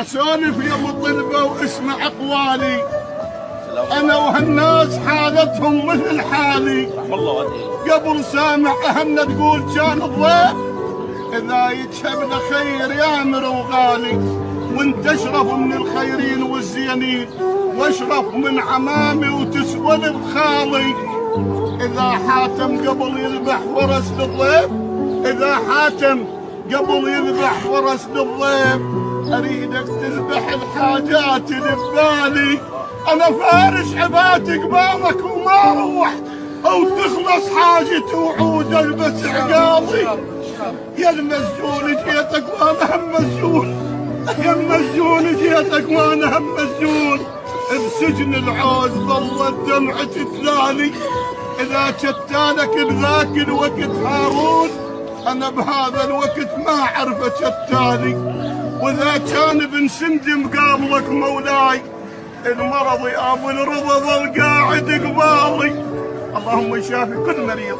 اسولف يا ابو طلبه واسمع اقوالي. انا وهالناس حالتهم مثل حالي. قبل سامع اهلنا تقول كان الضيف اذا يتشب له خير يامر وغالي، وانت اشرف من الخيرين والزينين واشرف من عمامي وتسول بخالي. اذا حاتم قبل يذبح ورث للضيف، اذا حاتم قبل يذبح ورث للضيف، اريدك تذبح الحاجات اللي ببالي. انا فارش عباتي قبالك وما اروح او تخلص حاجتي وعود البس عقالي. يا المسجون جيتك وانا هم مسجون، يا المسجون جيتك وانا هم مسجون. بسجن العوز ظلت دمعتي تلالي. اذا شتانك بذاك الوقت هارون، انا بهذا الوقت ما اعرف شتاني. واذا كان ابن سندم قابلك مولاي، المرض يا ابو الرضا ظل قاعد قبالي. اللهم شافي كل مريض.